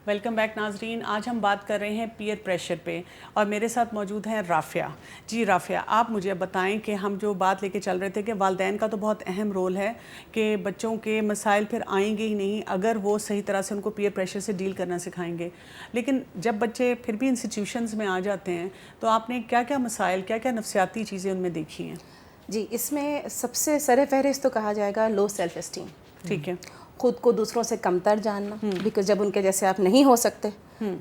Welcome back ناظرین. آج ہم بات کر رہے ہیں پیئر پریشر پہ اور میرے ساتھ موجود ہیں رافعہ. جی رافعہ, آپ مجھے بتائیں کہ ہم جو بات لے کے چل رہے تھے کہ والدین کا تو بہت اہم رول ہے کہ بچوں کے مسائل پھر آئیں گے ہی نہیں اگر وہ صحیح طرح سے ان کو پیئر پریشر سے ڈیل کرنا سکھائیں گے. لیکن جب بچے پھر بھی انسٹیٹیوشنز میں آ جاتے ہیں تو آپ نے کیا کیا مسائل, کیا کیا نفسیاتی چیزیں ان میں دیکھی ہیں؟ جی, اس میں سب سے سر فہرست تو کہا جائے گا لو سیلف اسٹیم. ٹھیک ہے. خود کو دوسروں سے کمتر جاننا, بیکاز جب ان کے جیسے آپ نہیں ہو سکتے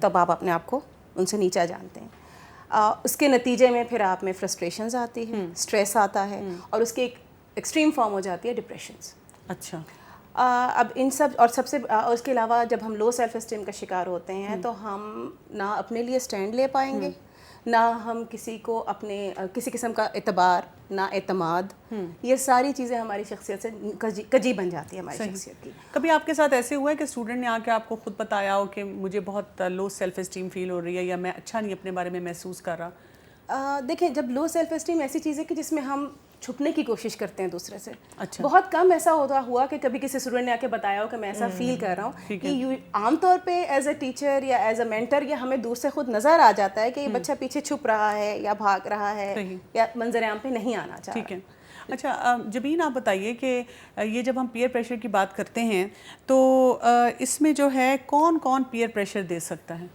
تب آپ اپنے آپ کو ان سے نیچا جانتے ہیں. اس کے نتیجے میں پھر آپ میں فرسٹریشنز آتی ہے, اسٹریس آتا ہے, اور اس کی ایک ایکسٹریم فارم ہو جاتی ہے ڈپریشنز. اچھا. اب ان سب اور سب سے اس کے علاوہ جب ہم لو سیلف اسٹیم کا شکار ہوتے ہیں تو ہم نہ اپنے لیے اسٹینڈ لے پائیں گے, نہ ہم کسی کو اپنے کسی قسم کا اعتبار, نہ اعتماد, یہ ساری چیزیں ہماری شخصیت سے کجی بن جاتی ہے ہماری شخصیت کی. کبھی آپ کے ساتھ ایسے ہوا ہے کہ اسٹوڈنٹ نے آ کے آپ کو خود بتایا ہو کہ مجھے بہت لو سیلف اسٹیم فیل ہو رہی ہے یا میں اچھا نہیں اپنے بارے میں محسوس کر رہا؟ دیکھیں, جب لو سیلف اسٹیم ایسی چیز ہے کہ جس میں ہم چھپنے کی کوشش کرتے ہیں دوسرے سے. اچھا. بہت کم ایسا ہوا کہ کبھی کسی اسٹوڈنٹ نے آ کے بتایا ہو کہ میں ایسا فیل کر رہا ہوں. کہ عام طور پہ ایز اے ٹیچر یا ایز اے مینٹر یا ہمیں دور سے خود نظر آ جاتا ہے کہ یہ بچہ پیچھے چھپ رہا ہے یا بھاگ رہا ہے یا منظر عام پہ نہیں آنا چاہ رہا. ٹھیک ہے. اچھا جبین, آپ بتائیے کہ یہ جب ہم پیئر پریشر کی بات کرتے ہیں تو اس میں جو ہے کون کون پیئر پریشر دے سکتا ہے؟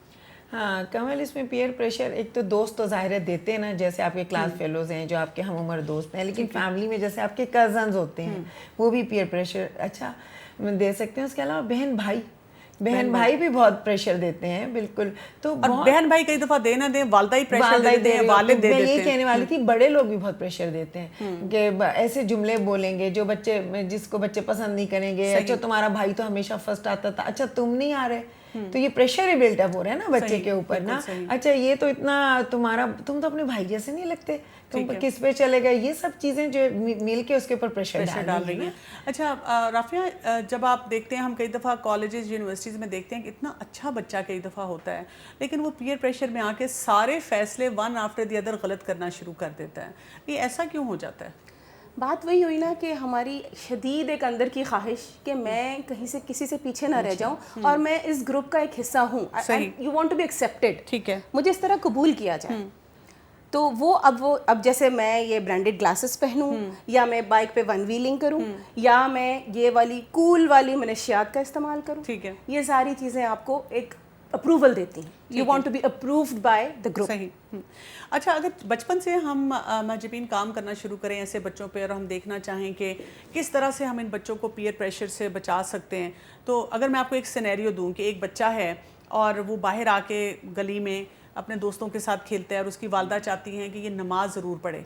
ہاں کمل, اس میں پیئر پریشر ایک تو دوست تو ظاہر دیتے ہیں نا, جیسے آپ کے کلاس فیلوز ہیں جو آپ کے ہم عمر دوست ہیں, لیکن فیملی میں جیسے آپ کے کزنز ہوتے ہیں وہ بھی پیئر پریشر اچھا دے سکتے ہیں. اس کے علاوہ بہن بھائی بھی بہت پریشر دیتے ہیں. بالکل. تو بہن بھائی کئی دفعہ دے نہ دیں, والدہ ہی پریشر دیتے ہیں, والد دے دیتے ہیں. میں یہ کہنے والی تھی بڑے لوگ بھی بہت پریشر دیتے ہیں کہ ایسے جملے بولیں گے جو بچے جس کو بچے پسند نہیں کریں گے. اچھا تمہارا بھائی تو ہمیشہ فرسٹ آتا تھا, اچھا تم نہیں آ رہے, تو یہ پریشر ہی بلٹ اپ ہو رہا ہے نا بچے کے اوپر نا. اچھا یہ تو اتنا تم تو اپنے بھائی جیسے نہیں لگتے, تم کس پہ چلے گئے. یہ سب چیزیں جو مل کے اس کے اوپر پریشر ڈال رہی ہیں. اچھا رافعہ, جب آپ دیکھتے ہیں, ہم کئی دفعہ کالجز یونیورسٹیز میں دیکھتے ہیں کہ اتنا اچھا بچہ کئی دفعہ ہوتا ہے لیکن وہ پیئر پریشر میں آ کے سارے فیصلے ون آفٹر دی ادر غلط کرنا شروع کر دیتا ہے. یہ ایسا کیوں ہو جاتا ہے؟ بات وہی ہوئی نا کہ ہماری شدید ایک اندر کی خواہش کہ میں کہیں سے کسی سے پیچھے نہ رہ جاؤں اور میں اس گروپ کا ایک حصہ ہوں. You want to be accepted. ٹھیک ہے. مجھے اس طرح قبول کیا جائے. تو اب جیسے میں یہ برانڈیڈ گلاسز پہنوں, یا میں بائک پہ ون ویلنگ کروں, یا میں یہ والی کول والی منشیات کا استعمال کروں, ٹھیک ہے, یہ ساری چیزیں آپ کو ایک اپروول دیتی ہیں. You want to be approved by the group. صحیح. اچھا, اگر بچپن سے ہم مہجبین کام کرنا شروع کریں ایسے بچوں پہ اور ہم دیکھنا چاہیں کہ کس طرح سے ہم ان بچوں کو پیئر پریشر سے بچا سکتے ہیں, تو اگر میں آپ کو ایک سینیریو دوں کہ ایک بچہ ہے اور وہ باہر آ کے گلی میں اپنے دوستوں کے ساتھ کھیلتا ہے اور اس کی والدہ چاہتی ہیں کہ یہ نماز ضرور پڑھے,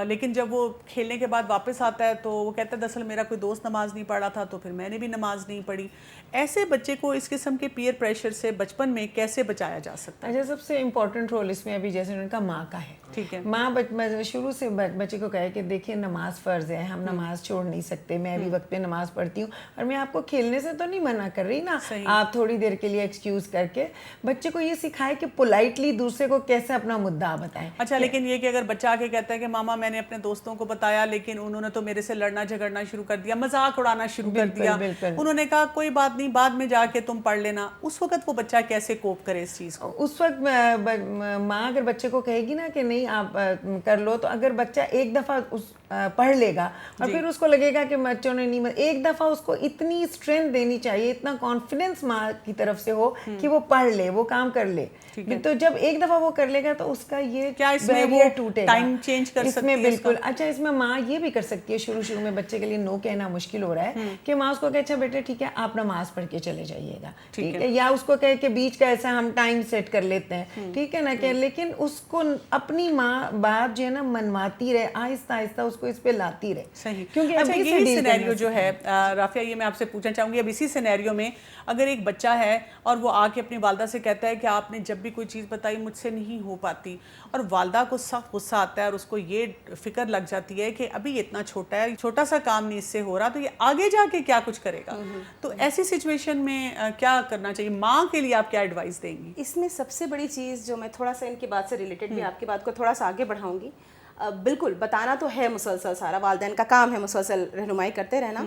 لیکن جب وہ کھیلنے کے بعد واپس آتا ہے تو وہ کہتا ہے دراصل میرا کوئی دوست نماز نہیں پڑھا تھا تو پھر میں نے بھی نماز نہیں پڑھی. ایسے بچے کو اس قسم کے پیئر پریشر سے بچپن میں کیسے بچایا جا سکتا ہے؟ اچھا, سب سے امپورٹنٹ رول اس میں ابھی جیسے ان کا ماں کا ہے. ٹھیک ہے. ماں شروع سے بچے کو کہے کہ دیکھیے نماز فرض ہے, ہم نماز چھوڑ نہیں سکتے, میں بھی وقت پہ نماز پڑھتی ہوں اور میں آپ کو کھیلنے سے تو نہیں منع کر رہی نا, آپ تھوڑی دیر کے لیے ایکسکیوز کر کے بچے کو یہ سکھائے کہ پولائٹلی دوسرے کو کیسے اپنا مدعا بتائیں. اچھا, لیکن یہ کہ اگر بچہ آ کے کہتا ہے کہ ماما میں نے اپنے دوستوں کو بتایا لیکن انہوں نے تو میرے سے لڑنا جھگڑنا شروع کر دیا, مذاق اڑانا شروع کر دیا, انہوں نے کہا کوئی بات نہیں بعد میں جا کے تم پڑھ لینا, اس وقت وہ بچہ کیسے کوپ کرے اس چیز کو؟ اس وقت ماں اگر بچے کو کہے گی نا کہ نہیں آپ کر لو, تو اگر بچہ ایک دفعہ پڑھ لے گا اور پھر اس کو لگے گا کہ بچوں نے نہیں, ایک دفعہ اس کو اتنی اسٹرینتھ دینی چاہیے, اتنا کانفیڈنس ماں کی طرف سے ہو کہ وہ پڑھ لے, وہ کام کر لے. تو جب ایک دفعہ وہ کر لے گا تو اس کا یہ بیریئر ٹوٹے گا. ٹائم چینج کر اس میں بالکل. اچھا, اس میں ماں یہ بھی کر سکتی ہے, شروع میں بچے کے لیے نو کہنا مشکل ہو رہا ہے کہ ماں اس کو کہ اچھا بیٹے ٹھیک ہے آپ نماز پڑھ کے چلے جائیے گا, ٹھیک ہے, یا اس کو کہے کہ بیچ کا ایسا ہم ٹائم سیٹ کر لیتے ہیں, ٹھیک ہے نا, کہ لیکن اس کو اپنی ماں باپ جو ہے نا منواتی رہے, آہستہ آہستہ اس کو اس پہ لاتی رہے. صحیح. کیونکہ اچھا, یہی سینیریو جو ہے رافعہ, یہ میں آپ سے پوچھنا چاہوں گی, اب اسی سینیریو میں اگر ایک بچہ ہے اور وہ آ کے اپنی والدہ سے کہتا ہے کہ آپ نے جب بھی کوئی چیز بتائی مجھ سے نہیں ہو پاتی, اور والدہ کو سخت غصہ آتا ہے اور اس کو یہ فکر لگ جاتی ہے کہ ابھی اتنا چھوٹا ہے, چھوٹا سا کام نہیں اس سے ہو رہا, تو یہ آگے جا کے کیا کچھ کرے گا, تو ایسی سچویشن میں کیا کرنا چاہیے, ماں کے لیے آپ کیا ایڈوائس دیں گی؟ اس میں سب سے بڑی چیز جو میں تھوڑا سا ان کی بات سے ریلیٹڈ بھی آپ کی بات کو تھوڑا سا آگے بڑھاؤں گی, بالکل بتانا تو ہے مسلسل, سارا والدین کا کام ہے مسلسل رہنمائی کرتے رہنا,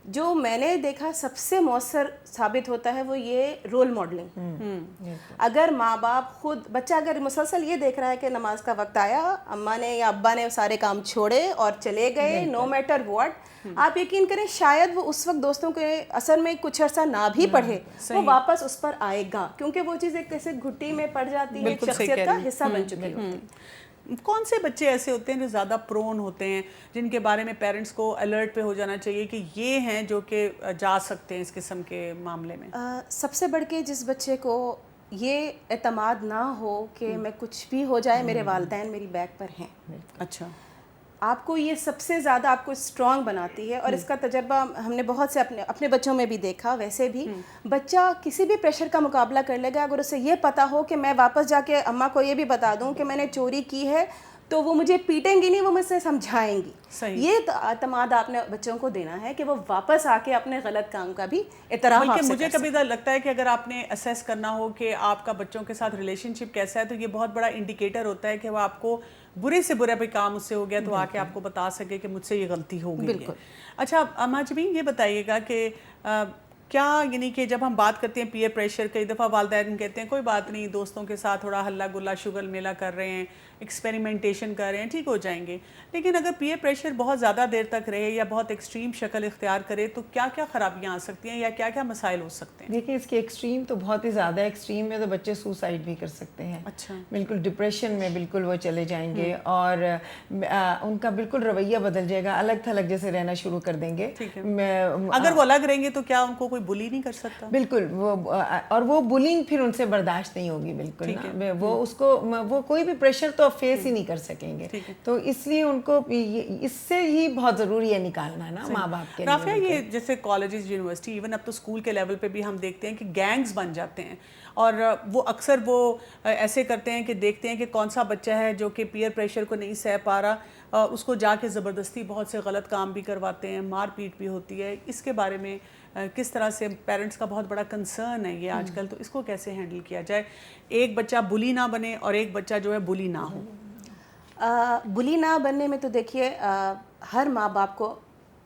جو میں نے دیکھا سب سے مؤثر ثابت ہوتا ہے وہ یہ رول ماڈلنگ. اگر ماں باپ خود, بچہ اگر مسلسل یہ دیکھ رہا ہے کہ نماز کا وقت آیا, اماں نے یا ابا نے سارے کام چھوڑے اور چلے گئے نو میٹر واٹ, آپ یقین کریں شاید وہ اس وقت دوستوں کے اثر میں کچھ عرصہ نہ بھی پڑھے, وہ واپس اس پر آئے گا, کیونکہ وہ چیز ایک جیسے گھٹی میں پڑ جاتی ہے, شخصیت کا حصہ بن چکی ہوتی ہے. کون سے بچے ایسے ہوتے ہیں جو زیادہ پرون ہوتے ہیں, جن کے بارے میں پیرنٹس کو الرٹ پہ ہو جانا چاہیے کہ یہ ہیں جو کہ جا سکتے ہیں اس قسم کے معاملے میں؟ سب سے بڑھ کے جس بچے کو یہ اعتماد نہ ہو کہ میں کچھ بھی ہو جائے میرے والدین میری بیک پر ہیں. اچھا, آپ کو یہ سب سے زیادہ آپ کو اسٹرانگ بناتی ہے, اور اس کا تجربہ ہم نے بہت سے اپنے بچوں میں بھی دیکھا. ویسے بھی بچہ کسی بھی پریشر کا مقابلہ کر لے گا اگر اسے یہ پتا ہو کہ میں واپس جا کے اماں کو یہ بھی بتا دوں کہ میں نے چوری کی ہے, تو وہ مجھے پیٹیں گی نہیں, وہ مجھ سے سمجھائیں گی. یہ اعتماد آپ نے بچوں کو دینا ہے کہ وہ واپس آ کے اپنے غلط کام کا بھی اعتراف. بلکہ مجھے کبھی لگتا ہے کہ اگر آپ نے اسیس کرنا ہو کہ آپ کا بچوں کے ساتھ ریلیشن شپ کیسا ہے, تو یہ بہت بڑا انڈیکیٹر ہوتا ہے کہ وہ آپ کو برے سے برا بھی کام اس سے ہو گیا تو آ کے آپ کو بتا سکے کہ مجھ سے یہ غلطی ہو گئی ہے. اچھا ماجبین, یہ بتائیے گا کہ کیا یعنی کہ جب ہم بات کرتے ہیں پیئر پریشر, کئی دفعہ والدین کہتے ہیں کوئی بات نہیں, دوستوں کے ساتھ تھوڑا ہلا گلا شغل میلہ کر رہے ہیں, ایکسپیریمنٹیشن کر رہے ہیں, ٹھیک ہو جائیں گے. لیکن اگر پیئر پریشر بہت زیادہ دیر تک رہے یا بہت ایکسٹریم شکل اختیار کرے تو کیا کیا خرابیاں آ سکتی ہیں یا کیا کیا مسائل ہو سکتے ہیں؟ دیکھیں اس کے ایکسٹریم تو بہت ہی زیادہ, ایکسٹریم میں تو بچے سوسائڈ بھی کر سکتے ہیں. اچھا, بالکل ڈپریشن میں بالکل وہ چلے جائیں گے, اور ان کا بالکل رویہ بدل جائے گا, الگ تھلگ جیسے رہنا شروع کر دیں گے. اگر وہ الگ رہیں گے تو کیا ان کو کوئی بلی نہیں کر سکتا؟ بالکل, اور وہ بلنگ پھر ان سے برداشت نہیں ہوگی بالکل نا, وہ اس کو وہ کوئی بھی پریشر تو فیس ہی نہیں کر سکیں گے. تو اس لیے ان کو اس سے ہی بہت ضروری ہے نکالنا نا ماں باپ کے لیے. رافعہ, یہ جیسے کالجز, یونیورسٹی, ایون اب تو اسکول کے لیول پہ بھی ہم دیکھتے ہیں کہ گینگز بن جاتے ہیں, اور وہ اکثر وہ ایسے کرتے ہیں کہ دیکھتے ہیں کہ کون سا بچہ ہے جو کہ پیئر پریشر کو نہیں سہ پا رہا, اس کو جا کے زبردستی بہت سے غلط کام بھی کرواتے ہیں, مار پیٹ بھی ہوتی ہے. اس کے بارے میں کس طرح سے پیرنٹس کا بہت بڑا کنسرن ہے یہ آج کل, تو اس کو کیسے ہینڈل کیا جائے, ایک بچہ بلی نہ بنے اور ایک بچہ جو ہے بلی نہ ہو؟ بلی نہ بننے میں تو دیکھیے ہر ماں باپ کو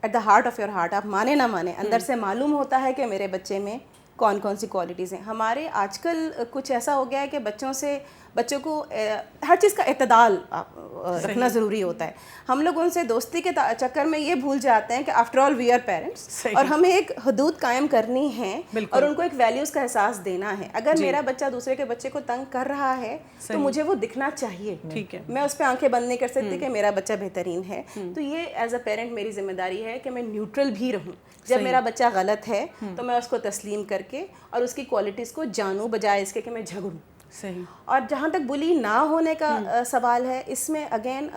at the heart of your heart, آپ مانے نہ مانے, اندر سے معلوم ہوتا ہے کہ میرے بچے میں کون کون سی کوالٹیز ہیں. ہمارے آج کل کچھ ایسا ہو گیا ہے کہ بچوں کو ہر چیز کا اعتدال رکھنا ضروری ہوتا ہے. ہم لوگ ان سے دوستی کے چکر میں یہ بھول جاتے ہیں کہ after all we are parents, اور ہمیں ایک حدود قائم کرنی ہے اور ان کو ایک ویلیوز کا احساس دینا ہے. اگر میرا بچہ دوسرے کے بچے کو تنگ کر رہا ہے تو مجھے وہ دکھنا چاہیے, میں اس پہ آنکھیں بند نہیں کر سکتی کہ میرا بچہ بہترین ہے. تو یہ ایز اے پیرنٹ میری ذمہ داری ہے کہ میں نیوٹرل بھی رہوں. جب میرا بچہ غلط ہے تو میں اس کو تسلیم کر کے اور اس کی کوالٹیز کو جانوں, بجائے اس کے کہ میں جھگڑوں. صحیح. اور جہاں تک بلی نہ ہونے کا سوال ہے, اس میں اگین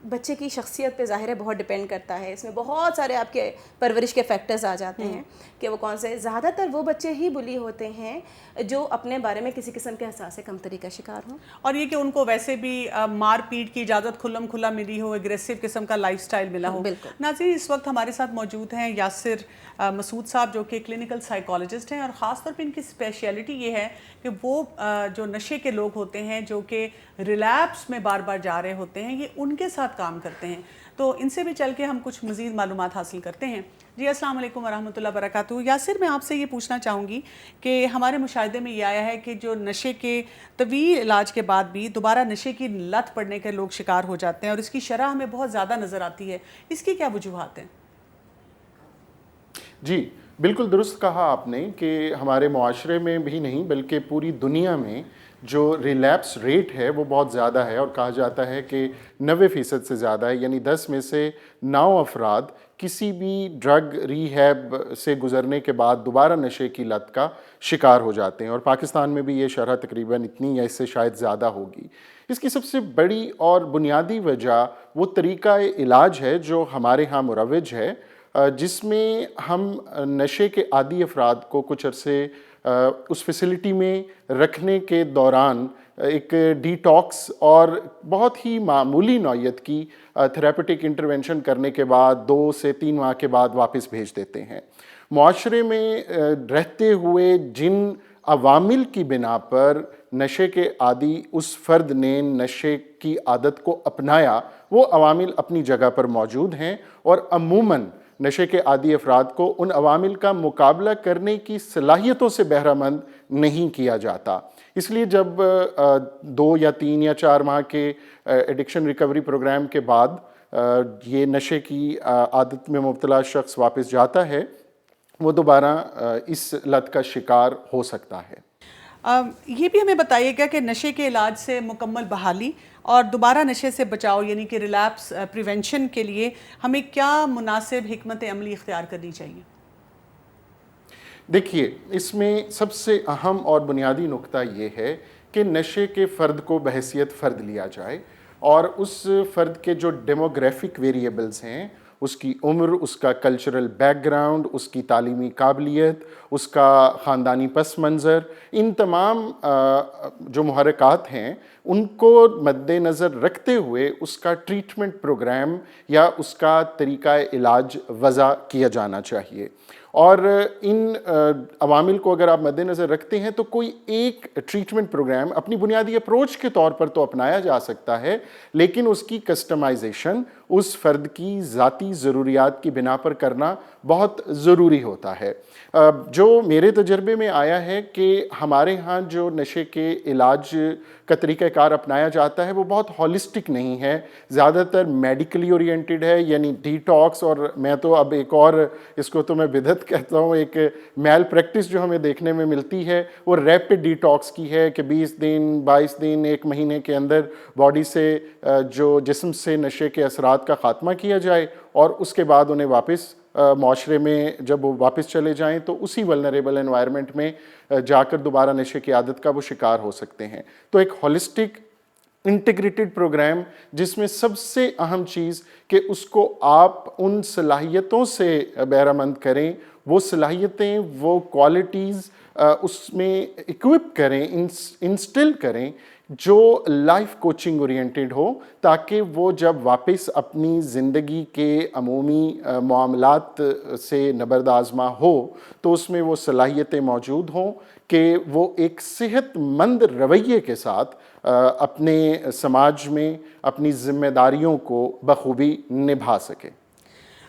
بچے کی شخصیت پہ ظاہر ہے بہت ڈپینڈ کرتا ہے. اس میں بہت سارے آپ کے پرورش کے فیکٹرز آ جاتے ہیں کہ وہ کون سے. زیادہ تر وہ بچے ہی بلی ہوتے ہیں جو اپنے بارے میں کسی قسم کے احساس کمتری کا شکار ہوں, اور یہ کہ ان کو ویسے بھی مار پیٹ کی اجازت کھلم کھلا ملی ہو, اگریسو قسم کا لائف سٹائل ملا ہو. ناظرین, اس وقت ہمارے ساتھ موجود ہیں یاسر مسعود صاحب, جو کہ کلینکل سائیکالوجسٹ ہیں, اور خاص طور پہ ان کی اسپیشلٹی یہ ہے کہ وہ جو نشے کے لوگ ہوتے ہیں جو کہ ریلیپس میں بار بار جا رہے ہوتے ہیں, یہ ان کے ساتھ کام کرتے ہیں. تو ان سے بھی چل کے ہم کچھ مزید معلومات حاصل کرتے ہیں. جی السلام علیکم ورحمۃ اللہ وبرکاتہ. یاسر, میں آپ سے یہ پوچھنا چاہوں گی کہ ہمارے مشاہدے میں یہ آیا ہے کہ جو نشے کے طویل علاج کے بعد بھی دوبارہ نشے کی لت پڑنے کے لوگ شکار ہو جاتے ہیں, اور اس کی شرح ہمیں بہت زیادہ نظر آتی ہے. اس کی کیا وجوہات ہیں؟ جی بالکل درست کہا آپ نے کہ ہمارے معاشرے میں بھی نہیں بلکہ پوری دنیا میں جو ریلیپس ریٹ ہے وہ بہت زیادہ ہے, اور کہا جاتا ہے کہ 90% سے زیادہ ہے. یعنی 10 میں سے 9 افراد کسی بھی ڈرگ ریہیب سے گزرنے کے بعد دوبارہ نشے کی لت کا شکار ہو جاتے ہیں, اور پاکستان میں بھی یہ شرح تقریباً اتنی یا اس سے شاید زیادہ ہوگی. اس کی سب سے بڑی اور بنیادی وجہ وہ طریقہ علاج ہے جو ہمارے ہاں مروج ہے, جس میں ہم نشے کے عادی افراد کو کچھ عرصے اس فیسلٹی میں رکھنے کے دوران ایک ڈیٹاکس اور بہت ہی معمولی نوعیت کی تھراپیوٹک انٹرونشن کرنے کے بعد 2 سے 3 ماہ کے بعد واپس بھیج دیتے ہیں. معاشرے میں رہتے ہوئے جن عوامل کی بنا پر نشے کے عادی اس فرد نے نشے کی عادت کو اپنایا, وہ عوامل اپنی جگہ پر موجود ہیں, اور عموماً نشے کے عادی افراد کو ان عوامل کا مقابلہ کرنے کی صلاحیتوں سے بہرہ مند نہیں کیا جاتا۔ اس لیے جب 2 یا 3 یا 4 ماہ کے ایڈکشن ریکوری پروگرام کے بعد یہ نشے کی عادت میں مبتلا شخص واپس جاتا ہے، وہ دوبارہ اس لت کا شکار ہو سکتا ہے۔ یہ بھی ہمیں بتائیے گا کہ نشے کے علاج سے مکمل بحالی اور دوبارہ نشے سے بچاؤ یعنی کہ ریلیپس پریونشن کے لیے ہمیں کیا مناسب حکمت عملی اختیار کرنی چاہیے؟ دیکھیے، اس میں سب سے اہم اور بنیادی نقطہ یہ ہے کہ نشے کے فرد کو بحیثیت فرد لیا جائے اور اس فرد کے جو ڈیموگرافک ویریبلز ہیں، اس کی عمر، اس کا کلچرل بیک گراؤنڈ، اس کی تعلیمی قابلیت، اس کا خاندانی پس منظر، ان تمام جو محرکات ہیں ان کو مد نظر رکھتے ہوئے اس کا ٹریٹمنٹ پروگرام یا اس کا طریقہ علاج وضع کیا جانا چاہیے۔ اور ان عوامل کو اگر آپ مد نظر رکھتے ہیں تو کوئی ایک ٹریٹمنٹ پروگرام اپنی بنیادی اپروچ کے طور پر تو اپنایا جا سکتا ہے، لیکن اس کی کسٹمائزیشن اس فرد کی ذاتی ضروریات کی بنا پر کرنا بہت ضروری ہوتا ہے۔ جو میرے تجربے میں آیا ہے کہ ہمارے ہاں جو نشے کے علاج کا طریقہ کار اپنایا جاتا ہے وہ بہت ہولسٹک نہیں ہے، زیادہ تر میڈیکلی اورینٹڈ ہے، یعنی ڈی ٹاکس، اور میں تو اب ایک اور اس کو تو میں بدعت کہتا ہوں، ایک میل پریکٹس جو ہمیں دیکھنے میں ملتی ہے وہ ریپڈ ڈی ٹاکس کی ہے کہ 20 دن 22 دن 1 مہینے کے اندر باڈی سے جو جسم سے نشے کے اثرات کا خاتمہ کیا جائے اور اس کے بعد انہیں واپس معاشرے میں جب وہ واپس چلے جائیں تو اسی ولنریبل انوائرمنٹ میں جا کر دوبارہ نشے کی عادت کا وہ شکار ہو سکتے ہیں۔ تو ایک ہولسٹک انٹیگریٹڈ پروگرام جس میں سب سے اہم چیز کہ اس کو آپ ان صلاحیتوں سے بہرہ مند کریں، وہ صلاحیتیں، وہ کوالٹیز اس میں اکوپ کریں، انسٹل کریں جو لائف کوچنگ اورینٹڈ ہو، تاکہ وہ جب واپس اپنی زندگی کے عمومی معاملات سے نبرد آزما ہو تو اس میں وہ صلاحیتیں موجود ہوں کہ وہ ایک صحت مند رویے کے ساتھ اپنے سماج میں اپنی ذمہ داریوں کو بخوبی نبھا سکے۔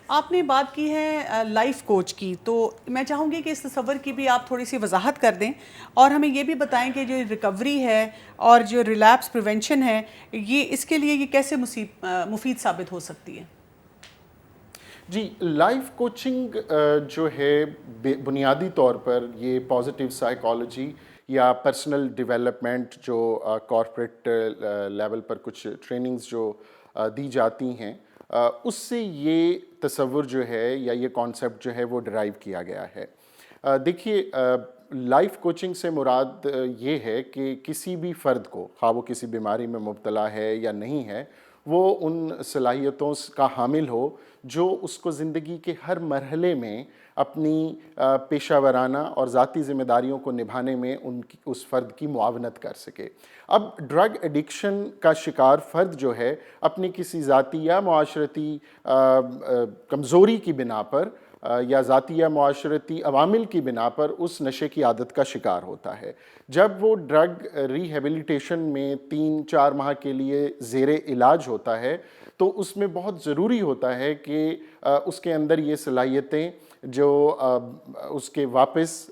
آپ نے بات کی ہے لائف کوچ کی، تو میں چاہوں گی کہ اس تصور کی بھی آپ تھوڑی سی وضاحت کر دیں اور ہمیں یہ بھی بتائیں کہ جو ریکوری ہے اور جو ریلیپس پریونشن ہے یہ اس کے لیے یہ کیسے مفید ثابت ہو سکتی ہے؟ جی، لائف کوچنگ جو ہے بنیادی طور پر یہ پازیٹیو سائیکالوجی یا پرسنل ڈیولپمنٹ جو کارپوریٹ لیول پر کچھ ٹریننگز جو دی جاتی ہیں اس سے یہ تصور جو ہے یا یہ کانسیپٹ جو ہے وہ ڈرائیو کیا گیا ہے۔ دیکھیے، لائف کوچنگ سے مراد یہ ہے کہ کسی بھی فرد کو، خواہ وہ کسی بیماری میں مبتلا ہے یا نہیں ہے، وہ ان صلاحیتوں کا حامل ہو جو اس کو زندگی کے ہر مرحلے میں اپنی پیشہ ورانہ اور ذاتی ذمہ داریوں کو نبھانے میں اس فرد کی معاونت کر سکے۔ اب ڈرگ ایڈکشن کا شکار فرد جو ہے اپنی کسی ذاتی یا معاشرتی کمزوری کی بنا پر یا ذاتی یا معاشرتی عوامل کی بنا پر اس نشے کی عادت کا شکار ہوتا ہے۔ جب وہ ڈرگ ریہیبلیٹیشن میں 3-4 ماہ کے لیے زیر علاج ہوتا ہے تو اس میں بہت ضروری ہوتا ہے کہ اس کے اندر یہ صلاحیتیں جو اس کے واپس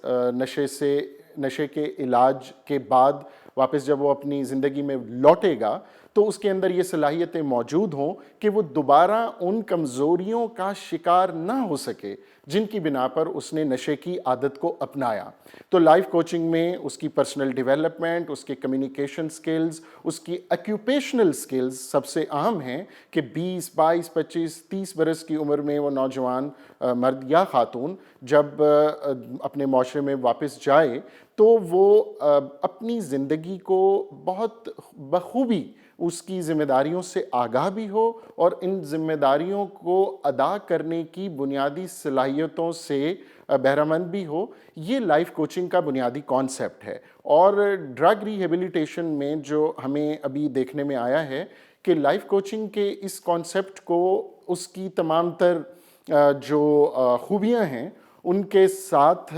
نشے کے علاج کے بعد واپس جب وہ اپنی زندگی میں لوٹے گا تو اس کے اندر یہ صلاحیتیں موجود ہوں کہ وہ دوبارہ ان کمزوریوں کا شکار نہ ہو سکے جن کی بنا پر اس نے نشے کی عادت کو اپنایا۔ تو لائف کوچنگ میں اس کی پرسنل ڈیولپمنٹ، اس کے کمیونیکیشن سکلز، اس کی اکیوپیشنل سکلز سب سے اہم ہیں کہ 20، 22، 25، 30 برس کی عمر میں وہ نوجوان مرد یا خاتون جب اپنے معاشرے میں واپس جائے تو وہ اپنی زندگی کو بہت بخوبی اس کی ذمہ داریوں سے آگاہ بھی ہو اور ان ذمہ داریوں کو ادا کرنے کی بنیادی صلاحیتوں سے بہرہ مند بھی ہو۔ یہ لائف کوچنگ کا بنیادی کانسیپٹ ہے۔ اور ڈرگ ریہیبلیٹیشن میں جو ہمیں ابھی دیکھنے میں آیا ہے کہ لائف کوچنگ کے اس کانسیپٹ کو اس کی تمام تر جو خوبیاں ہیں ان کے ساتھ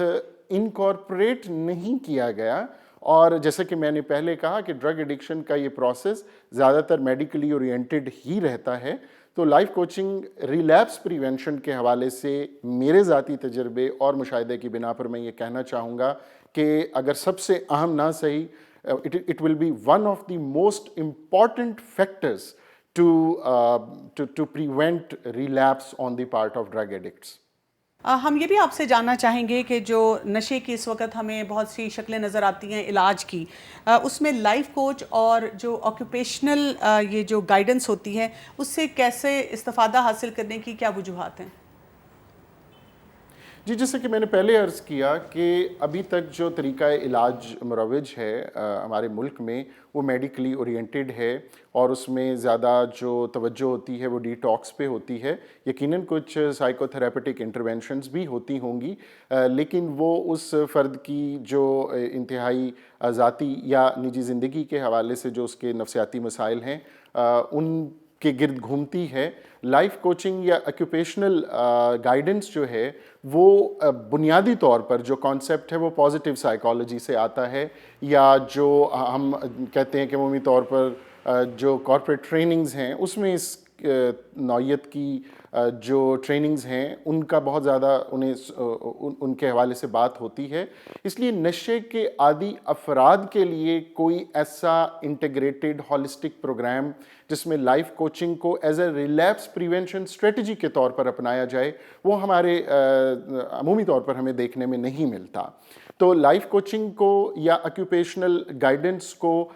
انکارپوریٹ نہیں کیا گیا، اور جیسے کہ میں نے پہلے کہا کہ ڈرگ ایڈکشن کا یہ پروسیس زیادہ تر میڈیکلی اورینٹڈ ہی رہتا ہے، تو لائف کوچنگ ریلیپس پریونشن کے حوالے سے میرے ذاتی تجربے اور مشاہدے کی بنا پر میں یہ کہنا چاہوں گا کہ اگر سب سے اہم نہ صحیح it will be one of the most important factors to prevent relapse on the part of drug addicts. ہم یہ بھی آپ سے جاننا چاہیں گے کہ جو نشے کی اس وقت ہمیں بہت سی شکلیں نظر آتی ہیں علاج کی، اس میں لائف کوچ اور جو آکوپیشنل یہ جو گائیڈنس ہوتی ہے اس سے کیسے استفادہ حاصل کرنے کی کیا وجوہات ہیں؟ جی جیسے کہ میں نے پہلے عرض کیا کہ ابھی تک جو طریقہ علاج مروج ہے ہمارے ملک میں وہ میڈیکلی اورینٹڈ ہے اور اس میں زیادہ جو توجہ ہوتی ہے وہ ڈی ٹاکس پہ ہوتی ہے. یقیناً کچھ سائیکو تھراپیوٹک انٹرونشنز بھی ہوتی ہوں گی لیکن وہ اس فرد کی جو انتہائی ذاتی یا نجی زندگی کے حوالے سے جو اس کے نفسیاتی مسائل ہیں ان کے گرد گھومتی ہے. لائف کوچنگ یا آکوپیشنل گائیڈنس جو ہے وہ بنیادی طور پر جو کانسیپٹ ہے وہ پازیٹیو سائیکالوجی سے آتا ہے، یا جو ہم کہتے ہیں کہ عمومی طور پر جو کارپوریٹ ٹریننگز ہیں اس میں اس نوعیت کی جو ٹریننگز ہیں ان کا بہت زیادہ ان کے حوالے سے بات ہوتی ہے. اس لیے نشے کے عادی افراد کے لیے کوئی ایسا انٹیگریٹڈ ہولسٹک پروگرام جس میں لائف کوچنگ کو as a relapse prevention strategy کے طور پر اپنایا جائے وہ ہمارے عمومی طور پر ہمیں دیکھنے میں نہیں ملتا. تو لائف کوچنگ کو یا آکوپیشنل گائیڈنس کو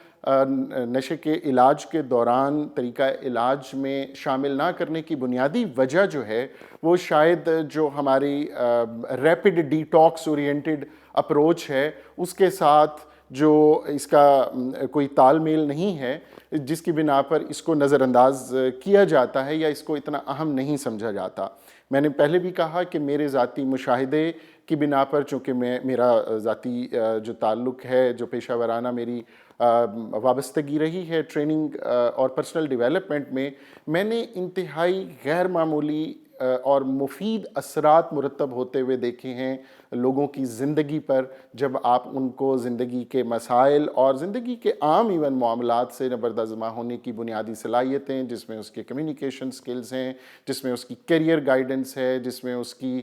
نشے کے علاج کے دوران طریقہ علاج میں شامل نہ کرنے کی بنیادی وجہ جو ہے وہ شاید جو ہماری ریپڈ ڈی ٹاکس اورینٹڈ اپروچ ہے اس کے ساتھ جو اس کا کوئی تال میل نہیں ہے، جس کی بنا پر اس کو نظر انداز کیا جاتا ہے یا اس کو اتنا اہم نہیں سمجھا جاتا. میں نے پہلے بھی کہا کہ میرے ذاتی مشاہدے کی بنا پر، چونکہ میرا ذاتی جو تعلق ہے، جو پیشہ ورانہ میری وابستگی رہی ہے ٹریننگ اور پرسنل ڈیولپمنٹ میں نے انتہائی غیر معمولی اور مفید اثرات مرتب ہوتے ہوئے دیکھے ہیں لوگوں کی زندگی پر جب آپ ان کو زندگی کے مسائل اور زندگی کے عام ایون معاملات سے نبردازمہ ہونے کی بنیادی صلاحیتیں، جس میں اس کے کمیونیکیشن سکلز ہیں، جس میں اس کی کیریئر گائیڈنس ہے، جس میں اس کی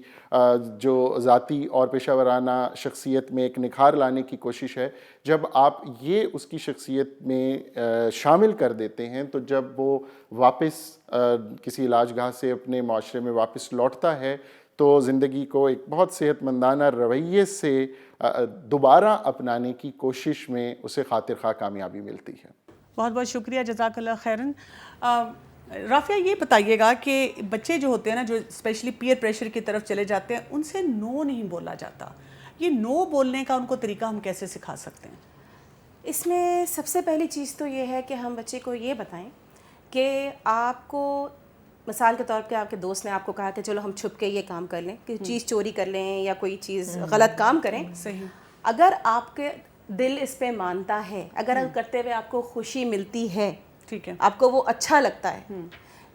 جو ذاتی اور پیشہ ورانہ شخصیت میں ایک نکھار لانے کی کوشش ہے، جب آپ یہ اس کی شخصیت میں شامل کر دیتے ہیں تو جب وہ واپس کسی علاج گاہ سے اپنے معاشرے میں واپس لوٹتا ہے تو زندگی کو ایک بہت صحت مندانہ رویے سے دوبارہ اپنانے کی کوشش میں اسے خاطر خواہ کامیابی ملتی ہے. بہت بہت شکریہ، جزاک اللہ خیراً. رافعہ یہ بتائیے گا کہ بچے جو ہوتے ہیں نا جو اسپیشلی پیئر پریشر کی طرف چلے جاتے ہیں ان سے نو نہیں بولا جاتا، یہ نو بولنے کا ان کو طریقہ ہم کیسے سکھا سکتے ہیں؟ اس میں سب سے پہلی چیز تو یہ ہے کہ ہم بچے کو یہ بتائیں کہ آپ کو مثال کے طور پہ آپ کے دوست نے آپ کو کہا کہ چلو ہم چھپ کے یہ کام کر لیں، کہ چیز چوری کر لیں یا کوئی چیز غلط کام کریں. صحیح. اگر آپ کے دل اس پہ مانتا ہے، اگر کرتے ہوئے آپ کو خوشی ملتی ہے، ٹھیک ہے، آپ کو وہ اچھا لگتا ہے،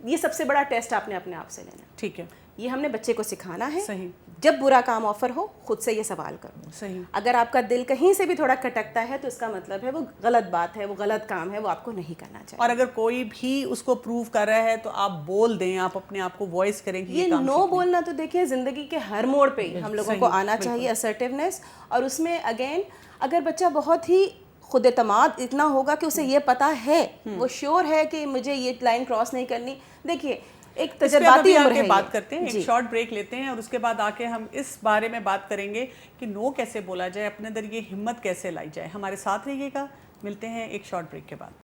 یہ سب سے بڑا ٹیسٹ آپ نے اپنے آپ سے لینا. ٹھیک ہے، یہ ہم نے بچے کو سکھانا ہے. صحیح. جب برا کام آفر ہو خود سے یہ سوال کرو. صحیح. اگر آپ کا دل کہیں سے بھی تھوڑا کھٹکتا ہے تو اس کا مطلب ہے وہ غلط بات ہے، وہ غلط کام ہے، وہ آپ کو نہیں کرنا چاہیے. اور اگر کوئی بھی اس کو پروو کر رہا ہے تو آپ بول دیں، آپ اپنے آپ کو وائس کریں کہ یہ نو بولنا تو دیکھیں زندگی کے ہر موڑ پہ ہم لوگوں کو آنا چاہیے، اسرٹیونیس. اور اس میں اگین اگر بچہ بہت ہی خود اعتماد اتنا ہوگا کہ اسے یہ پتا ہے، وہ شیور ہے کہ مجھے یہ لائن کراس نہیں کرنی. دیکھیے ایک تجرباتی عمر ہے. بات کرتے ہیں، ایک شارٹ بریک لیتے ہیں اور اس کے بعد آ کے ہم اس بارے میں بات کریں گے کہ نو کیسے بولا جائے، اپنے اندر یہ ہمت کیسے لائی جائے. ہمارے ساتھ رہیے گا، ملتے ہیں ایک شارٹ بریک کے بعد.